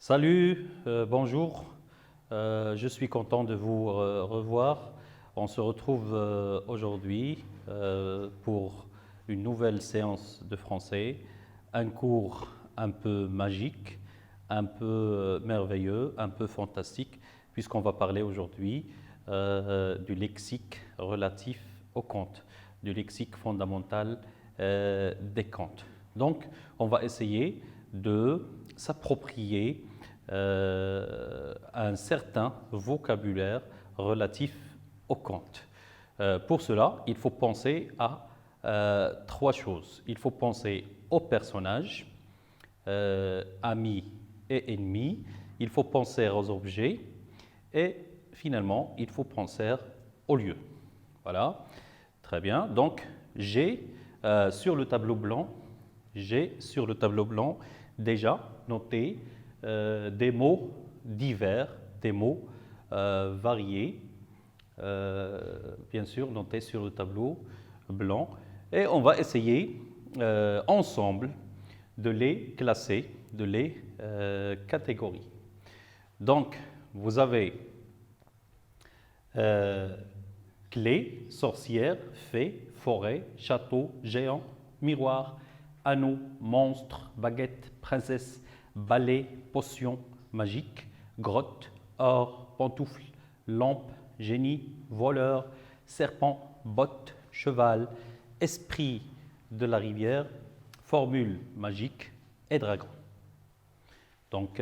Salut, bonjour. Je suis content de vous revoir. On se retrouve aujourd'hui pour une nouvelle séance de français, un cours un peu magique, un peu merveilleux, un peu fantastique, puisqu'on va parler aujourd'hui du lexique relatif au conte, du lexique fondamental des contes. Donc, on va essayer de s'approprier un certain vocabulaire relatif au conte. Pour cela, il faut penser à trois choses. Il faut penser aux personnages, amis et ennemis. Il faut penser aux objets et finalement, il faut penser aux lieux. Voilà, très bien. Donc, sur le tableau blanc, j'ai sur le tableau blanc déjà noté des mots divers, des mots variés, bien sûr notés sur le tableau blanc. Et on va essayer ensemble de les classer, de les catégoriser. Donc, vous avez clé, sorcière, fée, forêt, château, géant, miroir, anneau, monstre, baguette, princesse, balai, potion, magique, grotte, or, pantoufle, lampe, génie, voleur, serpent, botte, cheval, esprit de la rivière, formule magique et dragon. Donc,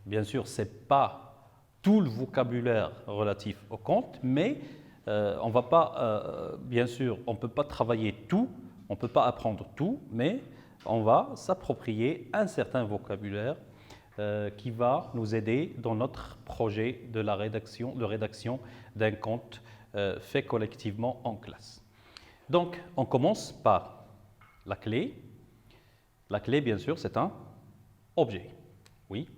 bien sûr, ce n'est pas tout le vocabulaire relatif au conte, mais on va pas, bien sûr, on ne peut pas travailler tout, on ne peut pas apprendre tout, mais on va s'approprier un certain vocabulaire qui va nous aider dans notre projet de rédaction d'un conte fait collectivement en classe. Donc, on commence par la clé. La clé, bien sûr, c'est un objet. Oui,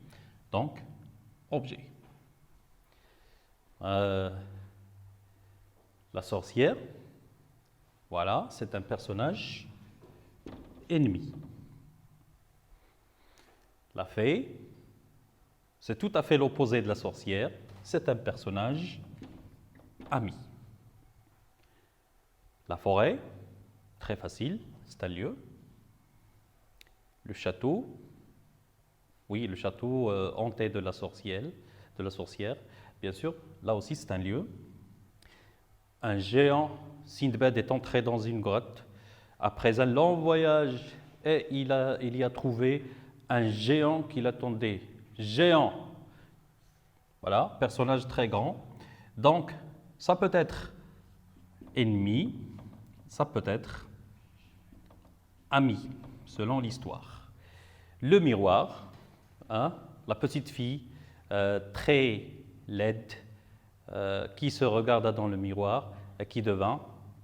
donc, objet. La sorcière, voilà, c'est un personnage ennemi. La fée, c'est tout à fait l'opposé de la sorcière, c'est un personnage ami. La forêt, très facile, c'est un lieu. Le château, oui, le château hanté de la sorcière, bien sûr, là aussi c'est un lieu. Un géant, Sindbad est entré dans une grotte. Après un long voyage, et il y a trouvé un géant qui l'attendait. Géant, voilà, personnage très grand. Donc, ça peut être ennemi, ça peut être ami, selon l'histoire. Le miroir, hein, la petite fille très laide qui se regarda dans le miroir et qui devint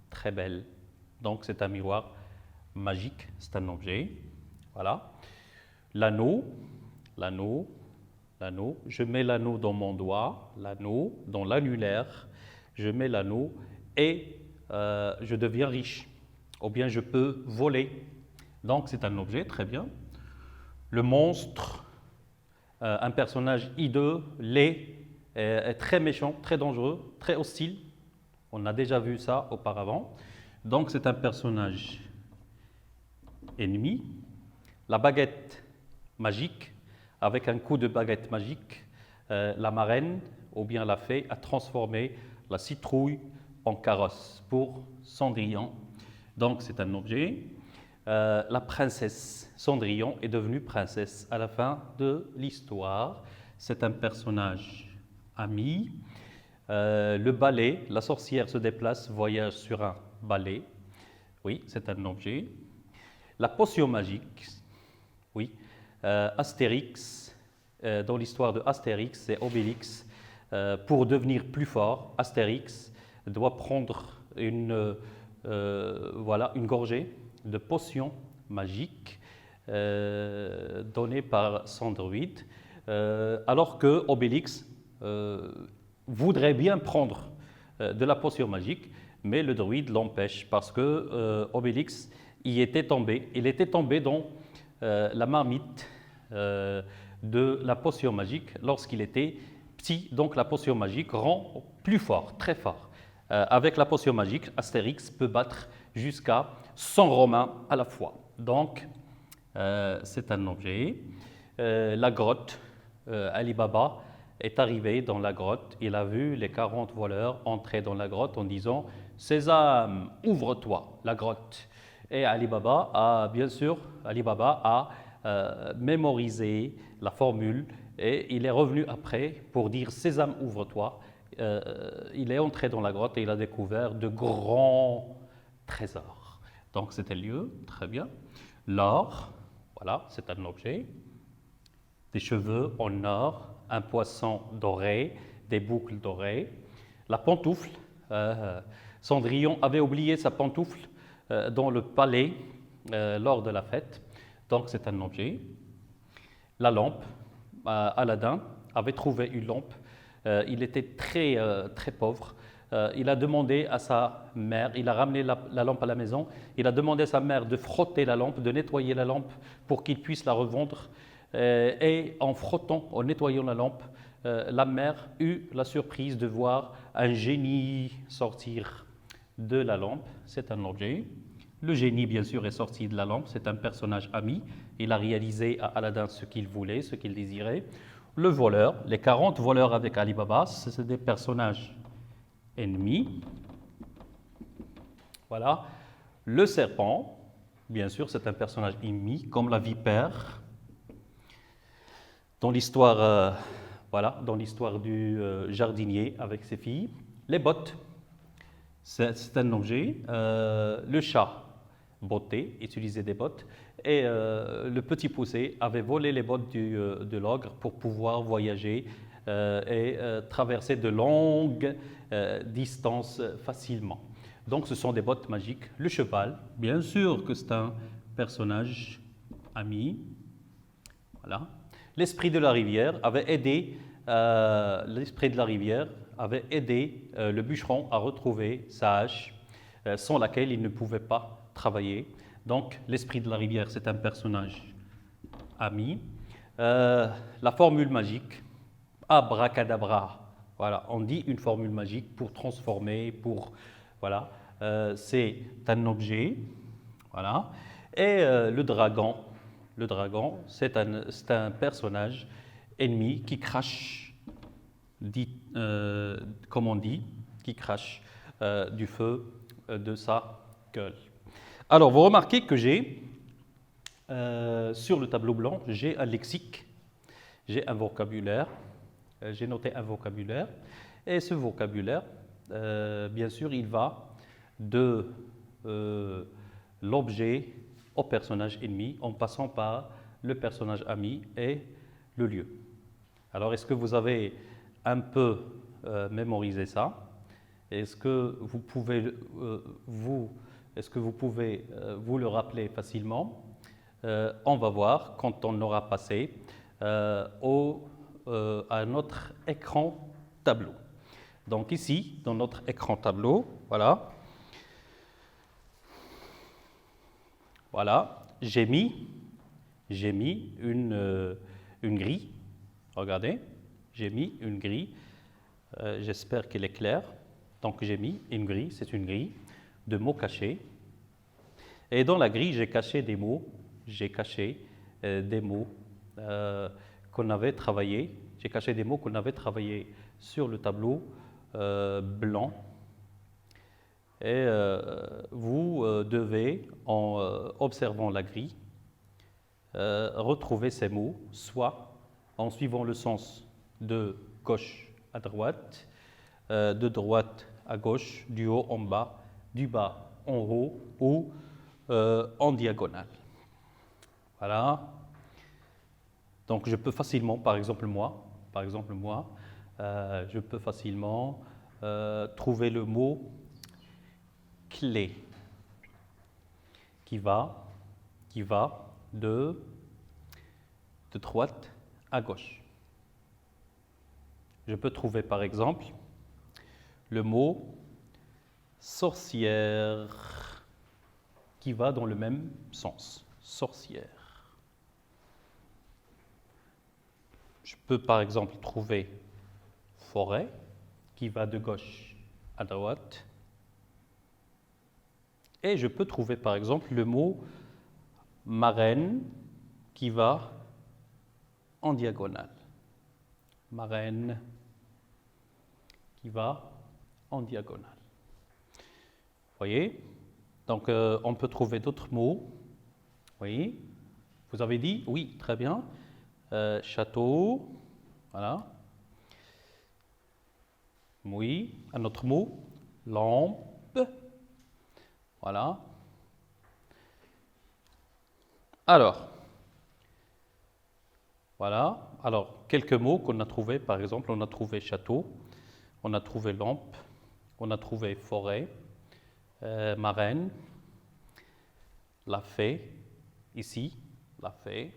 très belle. Donc c'est un miroir magique, c'est un objet. Voilà. L'anneau, je mets l'anneau dans mon doigt, l'anneau dans l'annulaire, je mets l'anneau et je deviens riche. Ou bien je peux voler. Donc c'est un objet, très bien. Le monstre, un personnage hideux, laid, est très méchant, très dangereux, très hostile. On a déjà vu ça auparavant. Donc c'est un personnage ennemi. La baguette magique, avec un coup de baguette magique, la marraine ou bien la fée a transformé la citrouille en carrosse pour Cendrillon. Donc c'est un objet. La princesse Cendrillon est devenue princesse à la fin de l'histoire. C'est un personnage ami. Le balai, la sorcière se déplace, voyage sur un balai. Oui, c'est un objet. La potion magique, oui. Astérix, dans l'histoire de Astérix et Obélix, pour devenir plus fort, Astérix doit prendre une gorgée de potion magique donnée par son druide, alors que Obélix voudrait bien prendre de la potion magique, mais le druide l'empêche parce que Obélix il était tombé dans la marmite de la potion magique lorsqu'il était petit. Donc la potion magique rend plus fort, très fort. Avec la potion magique, Astérix peut battre jusqu'à 100 Romains à la fois. Donc c'est un objet. La grotte, Ali Baba est arrivé dans la grotte. Il a vu les 40 voleurs entrer dans la grotte en disant « Sésame, ouvre-toi, la grotte ». Et Ali Baba a mémorisé la formule et il est revenu après pour dire « Sésame, ouvre-toi ». Il est entré dans la grotte et il a découvert de grands trésors. Donc c'était le lieu, très bien. L'or, voilà, c'est un objet. Des cheveux en or, un poisson doré, des boucles dorées. La pantoufle, Cendrillon avait oublié sa pantoufle dans le palais lors de la fête. Donc c'est un objet. La lampe, Aladdin avait trouvé une lampe. Il était très pauvre. Il a demandé à sa mère, il a ramené la lampe à la maison, il a demandé à sa mère de frotter la lampe, de nettoyer la lampe pour qu'il puisse la revendre. Et en frottant, en nettoyant la lampe, la mère eut la surprise de voir un génie sortir de la lampe. C'est un objet. Le génie, bien sûr, est sorti de la lampe. C'est un personnage ami. Il a réalisé à Aladdin ce qu'il voulait, ce qu'il désirait. Le voleur, les 40 voleurs avec Ali Baba, c'est des personnages ennemis. Voilà. Le serpent, bien sûr, c'est un personnage ennemi, comme la vipère. Dans l'histoire, dans l'histoire du jardinier avec ses filles. Les bottes, c'est un objet. Le chat, botté, utilisait des bottes. Et le petit poussé avait volé les bottes de l'ogre pour pouvoir voyager et traverser de longues distances facilement. Donc ce sont des bottes magiques. Le cheval, bien sûr que c'est un personnage ami. Voilà. L'esprit de la rivière avait aidé le bûcheron à retrouver sa hache, sans laquelle il ne pouvait pas travailler. Donc, l'esprit de la rivière, c'est un personnage ami. La formule magique, abracadabra. Voilà, on dit une formule magique pour transformer, voilà, c'est un objet. Voilà. Et le dragon, c'est un personnage ennemi qui crache, comme on dit, qui crache du feu de sa gueule. Alors, vous remarquez que j'ai, sur le tableau blanc, j'ai un lexique, j'ai un vocabulaire, j'ai noté un vocabulaire, et ce vocabulaire, bien sûr, il va de l'objet au personnage ennemi, en passant par le personnage ami et le lieu. Alors, est-ce que vous avez un peu mémorisé ça? Est-ce que vous pouvez vous le rappeler facilement? On va voir quand on aura passé à notre écran tableau. Donc ici, dans notre écran tableau, voilà, j'ai mis une grille. Regardez, j'ai mis une grille. J'espère qu'elle est claire. Donc j'ai mis une grille, c'est une grille de mots cachés. Et dans la grille, j'ai caché des mots. J'ai caché des mots qu'on avait travaillés. J'ai caché des mots qu'on avait travaillés sur le tableau blanc. Et vous devez, en observant la grille, retrouver ces mots, soit en suivant le sens de gauche à droite, de droite à gauche, du haut en bas, du bas en haut ou en diagonale. Voilà. Donc je peux facilement, par exemple moi, je peux facilement trouver le mot clé qui va de droite à gauche. Je peux trouver par exemple le mot sorcière qui va dans le même sens. Sorcière. je peux par exemple trouver forêt qui va de gauche à droite. Et je peux trouver par exemple le mot marraine qui va en diagonale. Marraine qui va en diagonale. Vous voyez? Donc on peut trouver d'autres mots. Oui. Vous avez dit? Oui, très bien. Château. Voilà. Oui. Un autre mot. Lampe. Voilà. Alors, voilà. Alors, quelques mots qu'on a trouvés. Par exemple, on a trouvé château, on a trouvé lampe, on a trouvé forêt, marraine, la fée, ici, la fée,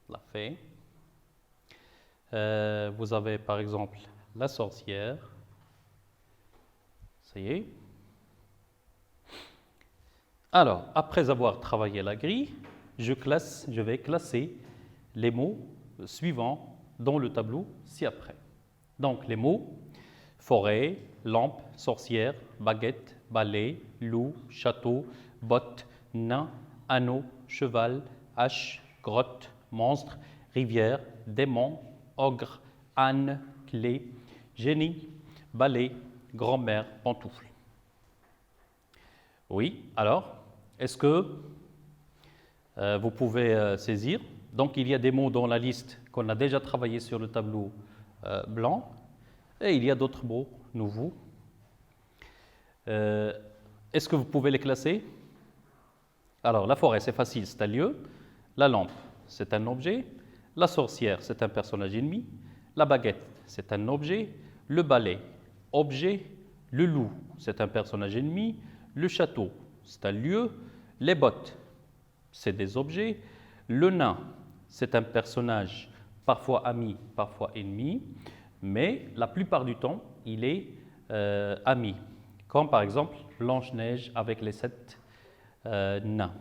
la fée. Vous avez par exemple la sorcière. Ça y est. Alors, après avoir travaillé la grille, je vais classer les mots suivants dans le tableau ci-après. Donc, les mots forêt, lampe, sorcière, baguette, balai, loup, château, botte, nain, anneau, cheval, hache, grotte, monstre, rivière, démon, ogre, âne, clé, génie, balai, grand-mère, pantoufle. Oui, alors, est-ce que vous pouvez saisir? Donc, il y a des mots dans la liste qu'on a déjà travaillé sur le tableau blanc, et il y a d'autres mots nouveaux. Est-ce que vous pouvez les classer? Alors, la forêt, c'est facile, c'est un lieu. La lampe, c'est un objet. La sorcière, c'est un personnage ennemi. La baguette, c'est un objet. Le balai, objet. Le loup, c'est un personnage ennemi. Le château, c'est un lieu. Les bottes, c'est des objets. Le nain, c'est un personnage parfois ami, parfois ennemi, mais la plupart du temps, il est ami. Comme par exemple Blanche-Neige avec les 7 nains.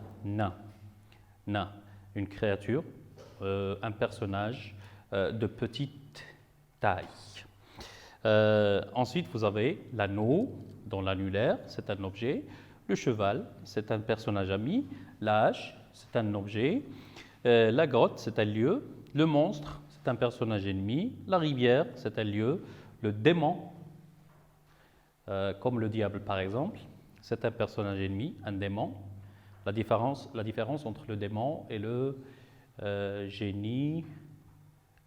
Nain, une créature, un personnage de petite taille. Ensuite, vous avez l'anneau dans l'annulaire, c'est un objet. Le cheval, c'est un personnage ami. La hache, c'est un objet. La grotte, c'est un lieu. Le monstre, c'est un personnage ennemi. La rivière, c'est un lieu. Le démon, comme le diable par exemple, c'est un personnage ennemi, un démon. La différence entre le démon et le génie,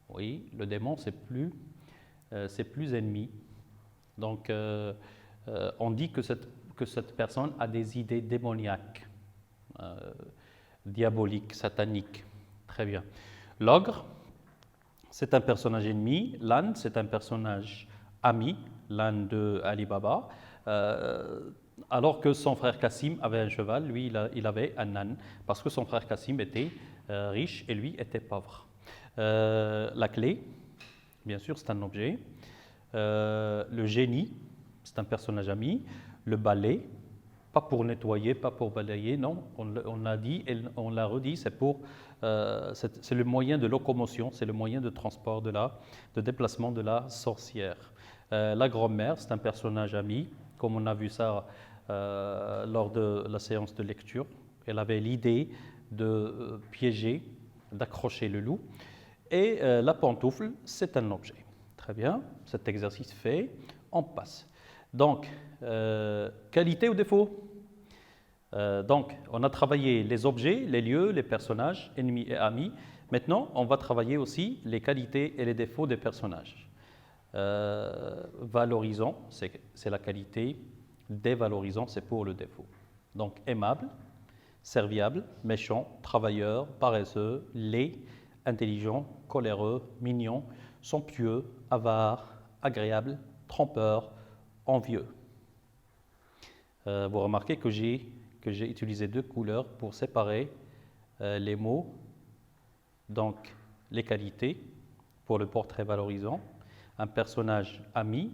oui, le démon c'est plus ennemi. Donc on dit que cette personne a des idées démoniaques, diaboliques, sataniques. Très bien. L'ogre, c'est un personnage ennemi. L'âne, c'est un personnage ami, l'âne de Ali Baba. Alors que son frère Cassim avait un cheval, lui il avait un âne, parce que son frère Cassim était riche et lui était pauvre. La clé, bien sûr, c'est un objet. Le génie, c'est un personnage ami. Le balai, pas pour nettoyer, pas pour balayer, non, on l'a dit et on l'a redit, c'est le moyen de locomotion, c'est le moyen de transport, de déplacement de la sorcière. La grand-mère, c'est un personnage ami, comme on a vu ça lors de la séance de lecture. Elle avait l'idée de piéger, d'accrocher le loup. Et la pantoufle, c'est un objet. Très bien, cet exercice fait, on passe. Donc, qualité ou défaut? Donc, on a travaillé les objets, les lieux, les personnages, ennemis et amis. Maintenant, on va travailler aussi les qualités et les défauts des personnages. Valorisant, c'est la qualité. Dévalorisant, c'est pour le défaut. Donc, aimable, serviable, méchant, travailleur, paresseux, laid, intelligent, coléreux, mignon, somptueux, avare, agréable, trompeur, envieux. Vous remarquez que j'ai utilisé 2 couleurs pour séparer les mots. Donc, les qualités pour le portrait valorisant. Un personnage ami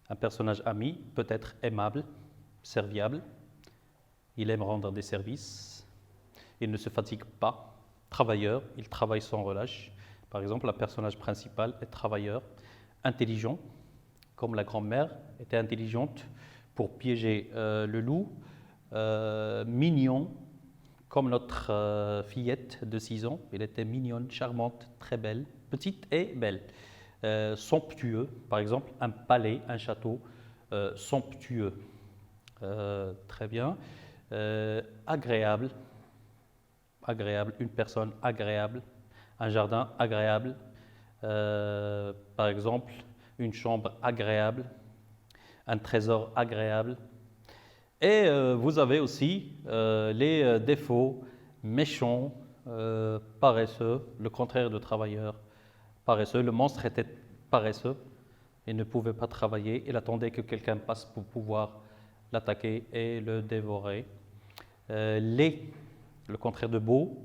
peut être aimable, serviable. Il aime rendre des services. Il ne se fatigue pas. Travailleur, il travaille sans relâche. Par exemple, le personnage principal est travailleur, intelligent, comme la grand-mère était intelligente pour piéger le loup, mignon, comme notre fillette de 6 ans. Elle était mignonne, charmante, très belle, petite et belle. Somptueux, par exemple, un palais, un château somptueux. Très bien. Agréable, agréable, une personne agréable, un jardin agréable, par exemple, une chambre agréable, un trésor agréable. Et vous avez aussi les défauts méchants, paresseux, le contraire de travailleur, paresseux. Le monstre était paresseux, il ne pouvait pas travailler, il attendait que quelqu'un passe pour pouvoir l'attaquer et le dévorer. Laid, le contraire de beau,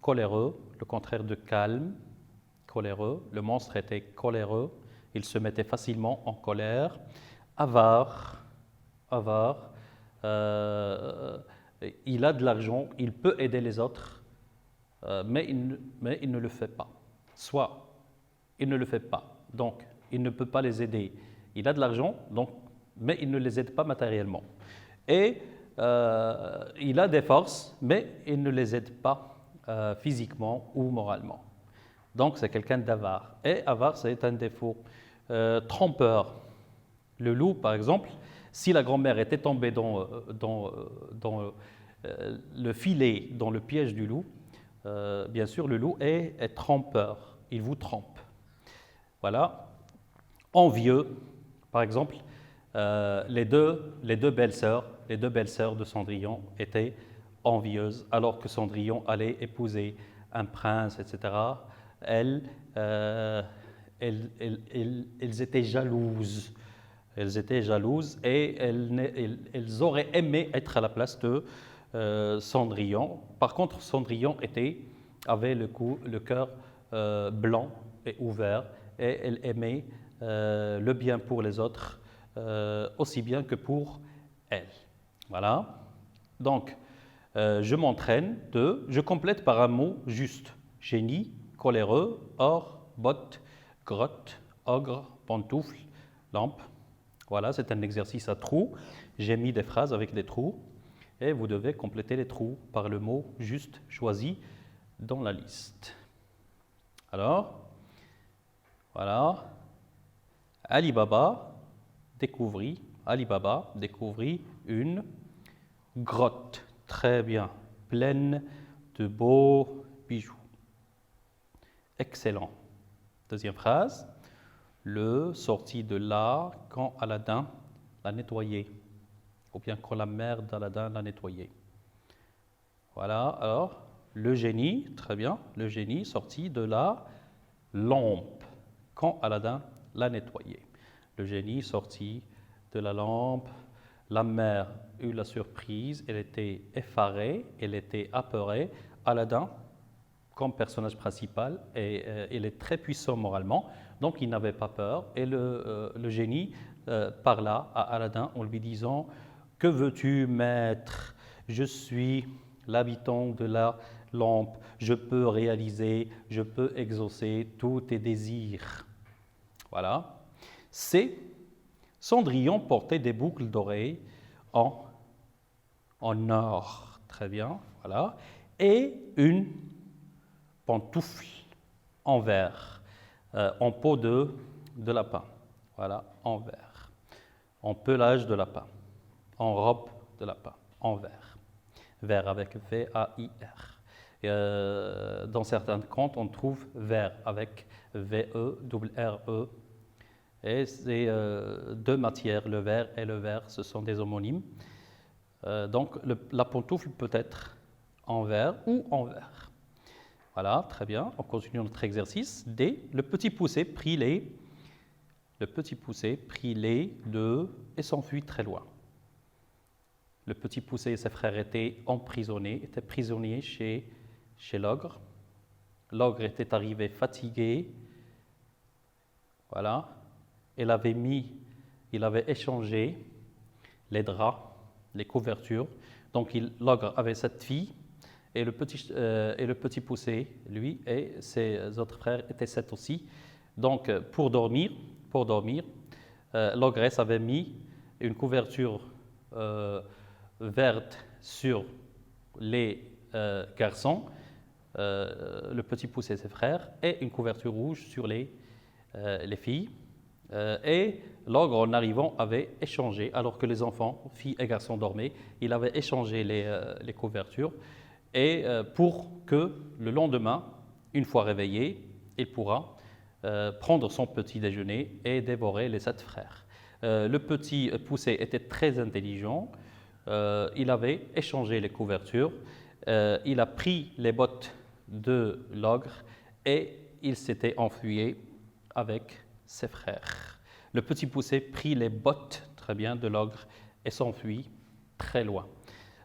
coléreux, le contraire de calme, coléreux. Le monstre était coléreux, il se mettait facilement en colère. Avare, avare. Il a de l'argent, il peut aider les autres, mais il ne le fait pas. Soit il ne le fait pas, donc il ne peut pas les aider. Il a de l'argent, donc, mais il ne les aide pas matériellement. Et il a des forces, mais il ne les aide pas physiquement ou moralement. Donc c'est quelqu'un d'avare. Et avare, c'est un défaut. Trompeur. Le loup, par exemple, si la grand-mère était tombée dans le filet, dans le piège du loup, bien sûr, le loup est trompeur. Il vous trompe. Voilà. Envieux, par exemple, les deux belles-sœurs de Cendrillon étaient envieuses, alors que Cendrillon allait épouser un prince, etc. Elles étaient jalouses. Elles étaient jalouses et elles auraient aimé être à la place de Cendrillon. Par contre, Cendrillon avait le cœur blanc et ouvert et elle aimait le bien pour les autres aussi bien que pour elle. Voilà. Donc, je m'entraîne je complète par un mot juste. Génie, coléreux, or, botte, grotte, ogre, pantoufle, lampe. Voilà, c'est un exercice à trous. J'ai mis des phrases avec des trous et vous devez compléter les trous par le mot juste choisi dans la liste. Alors, voilà. Ali Baba découvrit une grotte, très bien, pleine de beaux bijoux. Excellent. Deuxième phrase. Le sortit de là quand Aladdin l'a nettoyé, ou bien quand la mère d'Aladdin l'a nettoyé. Voilà, alors, le génie, très bien, le génie sortit de la lampe quand Aladdin l'a nettoyé. Le génie sortit de la lampe, la mère eut la surprise, elle était effarée, elle était apeurée. Aladdin, comme personnage principal, il est très puissant moralement, donc il n'avait pas peur. Et le génie parla à Aladdin en lui disant « Que veux-tu, maître? Je suis l'habitant de la lampe, je peux réaliser, je peux exaucer tous tes désirs. » Voilà. C. Cendrillon portait des boucles d'oreilles en or. Très bien, voilà. Et une pantoufle en verre, en peau de lapin. Voilà, en verre. En pelage de lapin. En robe de lapin. En verre. Verre avec V-A-I-R. Dans certains contes, on trouve verre avec V-E-R-R-E. Et c'est deux matières, le verre et le verre, ce sont des homonymes. Donc la pantoufle peut être en verre ou en verre. Voilà, très bien. On continue notre exercice. D. Le petit poucet prit les deux et s'enfuit très loin. Le petit poucet et ses frères étaient prisonniers chez l'ogre. L'ogre était arrivé fatigué. Voilà. Il avait échangé les draps, les couvertures. Donc l'ogre avait cette fille et le petit poussé, lui, et ses autres frères étaient 7 aussi. Donc, pour dormir, l'ogresse avait mis une couverture verte sur les garçons, le petit poussé et ses frères, et une couverture rouge sur les filles. Et l'ogre, en arrivant, avait échangé, alors que les enfants, filles et garçons, dormaient, il avait échangé les couvertures, et pour que le lendemain, une fois réveillé, il pourra prendre son petit déjeuner et dévorer les 7 frères. Le petit poussé était très intelligent, il avait échangé les couvertures, il a pris les bottes de l'ogre et il s'était enfui avec ses frères. Le petit poussé prit les bottes, très bien, de l'ogre et s'enfuit très loin.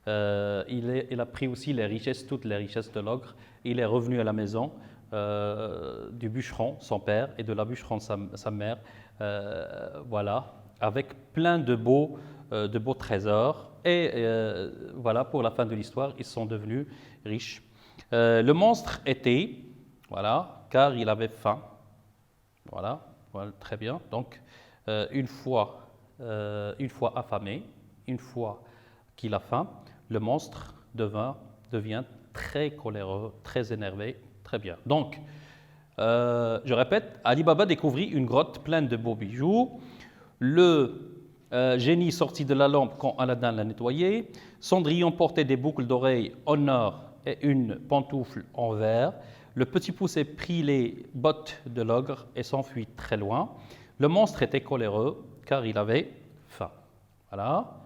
Il a pris aussi les richesses, toutes les richesses de l'ogre. Il est revenu à la maison du bûcheron, son père, et de la bûcheronne, sa mère, voilà, avec plein de beaux trésors. Et voilà, pour la fin de l'histoire, ils sont devenus riches. Le monstre était, voilà, car il avait faim. Voilà, très bien. Donc, une fois affamé, une fois qu'il a faim, le monstre devient très coléreux, très énervé. Très bien. Donc, je répète, Ali Baba découvrit une grotte pleine de beaux bijoux. Le génie sortit de la lampe quand Aladdin l'a nettoyé. Cendrillon portait des boucles d'oreilles en or et une pantoufle en verre. Le petit poussé prit les bottes de l'ogre et s'enfuit très loin. Le monstre était coléreux car il avait faim. Voilà.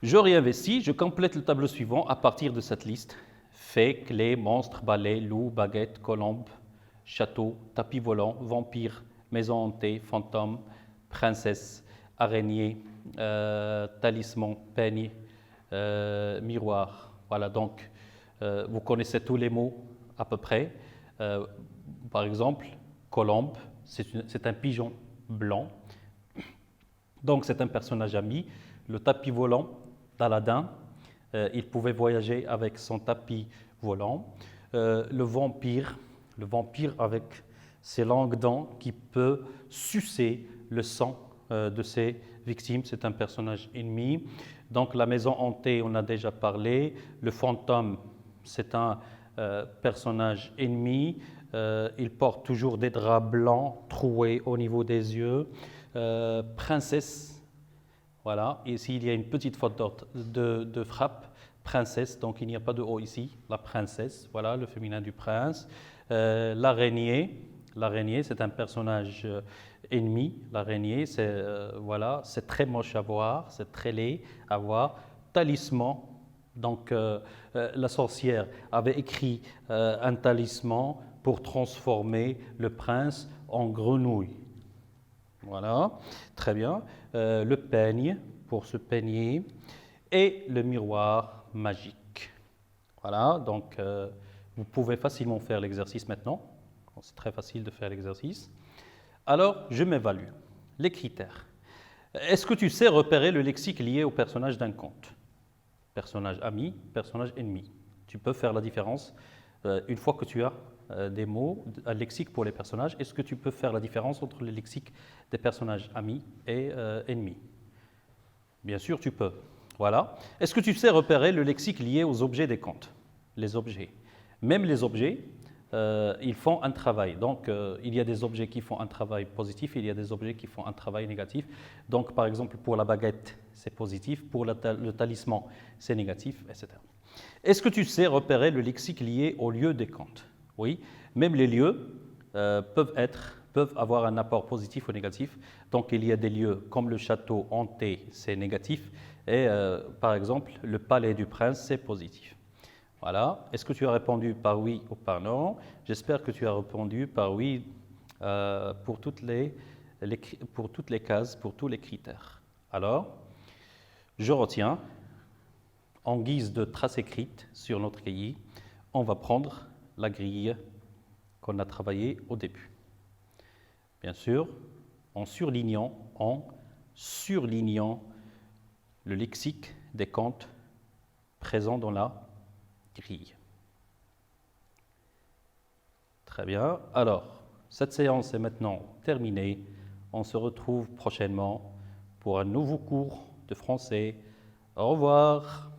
Je réinvestis, je complète le tableau suivant à partir de cette liste. Fées, clés, monstres, balais, loups, baguettes, colombes, châteaux, tapis volants, vampires, maisons hantées, fantômes, princesses, araignées, talismans, peignes, miroirs. Voilà, donc vous connaissez tous les mots à peu près. Par exemple, colombe, c'est un pigeon blanc. Donc c'est un personnage ami. Le tapis volant d'Aladin, il pouvait voyager avec son tapis volant. Le vampire avec ses longues dents qui peut sucer le sang de ses victimes, c'est un personnage ennemi. Donc la maison hantée, on a déjà parlé. Le fantôme, c'est un personnage ennemi. Il porte toujours des draps blancs troués au niveau des yeux. Princesse, voilà, ici il y a une petite faute de frappe, princesse, donc il n'y a pas de O ici, la princesse, voilà, le féminin du prince. L'araignée, c'est un personnage ennemi, l'araignée, c'est voilà, c'est très moche à voir, c'est très laid à voir. Talisman, donc la sorcière avait écrit un talisman pour transformer le prince en grenouille. Voilà, très bien. Le peigne pour se peigner et le miroir magique. Voilà, donc vous pouvez facilement faire l'exercice maintenant. C'est très facile de faire l'exercice. Alors, je m'évalue. Les critères. Est-ce que tu sais repérer le lexique lié au personnage d'un conte? Personnage ami, personnage ennemi. Tu peux faire la différence une fois que tu as des mots, un lexique pour les personnages. Est-ce que tu peux faire la différence entre le lexique des personnages amis et ennemis? Bien sûr, tu peux. Voilà. Est-ce que tu sais repérer le lexique lié aux objets des contes? Les objets. Même les objets, ils font un travail. Donc, il y a des objets qui font un travail positif, il y a des objets qui font un travail négatif. Donc, par exemple, pour la baguette, c'est positif, pour le talisman, c'est négatif, etc. Est-ce que tu sais repérer le lexique lié aux lieux des contes? Oui, même les lieux peuvent avoir un apport positif ou négatif. Donc, il y a des lieux comme le château hanté, c'est négatif, et par exemple, le palais du prince, c'est positif. Voilà. Est-ce que tu as répondu par oui ou par non? J'espère que tu as répondu par oui pour toutes les cases, pour tous les critères. Alors, je retiens, en guise de trace écrite sur notre cahier, on va prendre la grille qu'on a travaillée au début. Bien sûr, en surlignant le lexique des contes présents dans la grille. Très bien. Alors, cette séance est maintenant terminée. On se retrouve prochainement pour un nouveau cours de français. Au revoir.